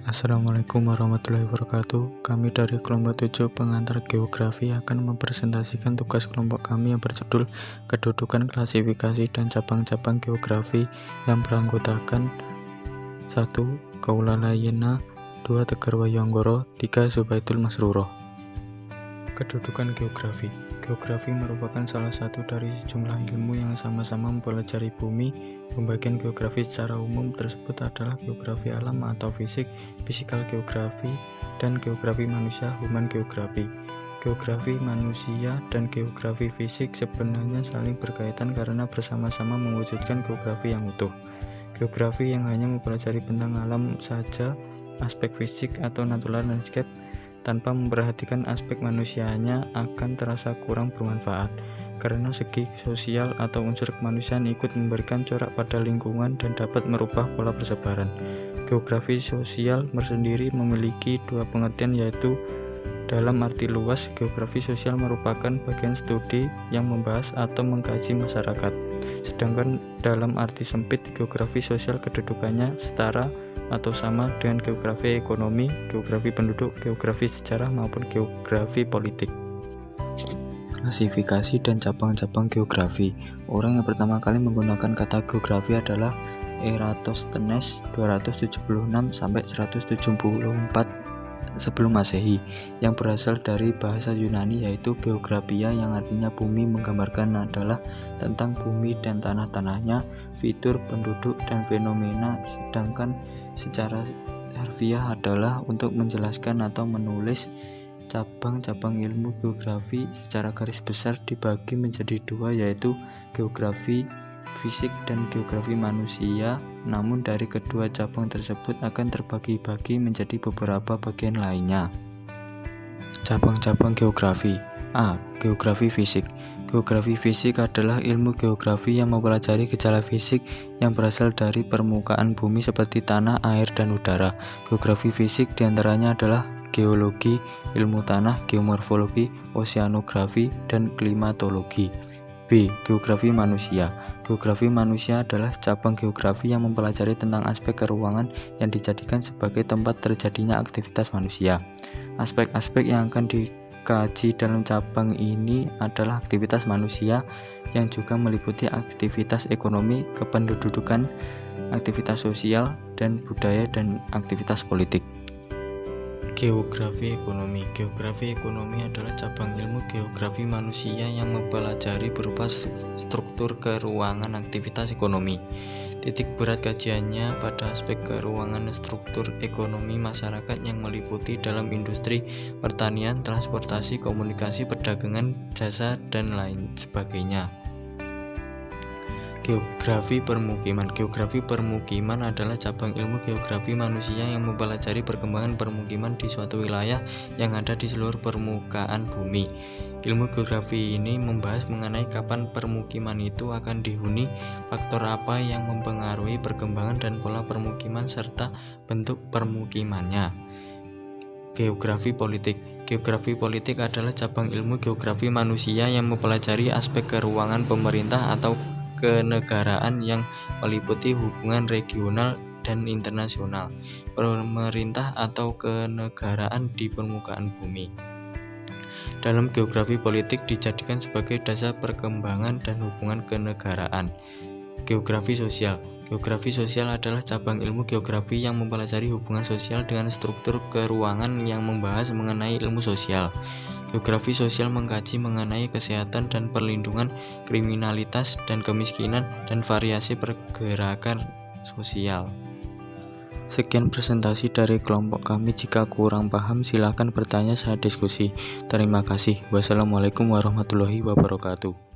Assalamualaikum warahmatullahi wabarakatuh. Kami dari kelompok 7 pengantar geografi akan mempresentasikan tugas kelompok kami yang berjudul Kedudukan, Klasifikasi, dan Cabang-cabang Geografi yang beranggotakan 1. Kaulalayena, 2. Tegar Wayanggoro, 3. Zubaidul Masruroh. Kedudukan geografi. Geografi merupakan salah satu dari sejumlah ilmu yang sama-sama mempelajari bumi. Pembagian geografi secara umum tersebut adalah geografi alam atau fisik, fisikal geografi, dan geografi manusia, human geografi. Geografi manusia dan geografi fisik sebenarnya saling berkaitan karena bersama-sama mewujudkan geografi yang utuh. Geografi yang hanya mempelajari bentang alam saja, aspek fisik atau natural landscape, tanpa memperhatikan aspek manusianya akan terasa kurang bermanfaat, karena segi sosial atau unsur kemanusiaan ikut memberikan corak pada lingkungan dan dapat merubah pola persebaran. Geografi sosial sendiri memiliki dua pengertian, yaitu dalam arti luas, geografi sosial merupakan bagian studi yang membahas atau mengkaji masyarakat. Sedangkan dalam arti sempit, geografi sosial kedudukannya setara atau sama dengan geografi ekonomi, geografi penduduk, geografi sejarah, maupun geografi politik. Klasifikasi dan cabang-cabang geografi. Orang yang pertama kali menggunakan kata geografi adalah Eratosthenes 276 sampai 174 sebelum Masehi, yang berasal dari bahasa Yunani yaitu geografia, yang artinya bumi, menggambarkan adalah tentang bumi dan tanah-tanahnya, fitur, penduduk, dan fenomena. Sedangkan secara harfiah adalah untuk menjelaskan atau menulis. Cabang-cabang ilmu geografi secara garis besar dibagi menjadi dua, yaitu geografi fisik dan geografi manusia. Namun dari kedua cabang tersebut akan terbagi-bagi menjadi beberapa bagian lainnya. Cabang-cabang geografi. A. Geografi fisik. Geografi fisik adalah ilmu geografi yang mempelajari gejala fisik yang berasal dari permukaan bumi seperti tanah, air, dan udara. Geografi fisik diantaranya adalah geologi, ilmu tanah, geomorfologi, oseanografi, dan klimatologi. B. Geografi manusia. Geografi manusia adalah cabang geografi yang mempelajari tentang aspek keruangan yang dijadikan sebagai tempat terjadinya aktivitas manusia. Aspek-aspek yang akan dikaji dalam cabang ini adalah aktivitas manusia, yang juga meliputi aktivitas ekonomi, kependudukan, aktivitas sosial dan budaya, dan aktivitas politik. Geografi ekonomi. Geografi ekonomi adalah cabang ilmu geografi manusia yang mempelajari berupa struktur keruangan aktivitas ekonomi. Titik berat kajiannya pada aspek keruangan struktur ekonomi masyarakat yang meliputi dalam industri, pertanian, transportasi, komunikasi, perdagangan, jasa, dan lain sebagainya. Geografi permukiman. Geografi permukiman adalah cabang ilmu geografi manusia yang mempelajari perkembangan permukiman di suatu wilayah yang ada di seluruh permukaan bumi. Ilmu geografi ini membahas mengenai kapan permukiman itu akan dihuni, faktor apa yang mempengaruhi perkembangan dan pola permukiman, serta bentuk permukimannya. Geografi politik. Geografi politik adalah cabang ilmu geografi manusia yang mempelajari aspek keruangan pemerintah atau kenegaraan yang meliputi hubungan regional dan internasional, pemerintah atau kenegaraan di permukaan bumi. Dalam geografi politik dijadikan sebagai dasar perkembangan dan hubungan kenegaraan. Geografi sosial. Geografi sosial adalah cabang ilmu geografi yang mempelajari hubungan sosial dengan struktur keruangan yang membahas mengenai ilmu sosial. Geografi sosial mengkaji mengenai kesehatan dan perlindungan, kriminalitas dan kemiskinan, dan variasi pergerakan sosial. Sekian presentasi dari kelompok kami. Jika kurang paham, silakan bertanya saat diskusi. Terima kasih. Wassalamualaikum warahmatullahi wabarakatuh.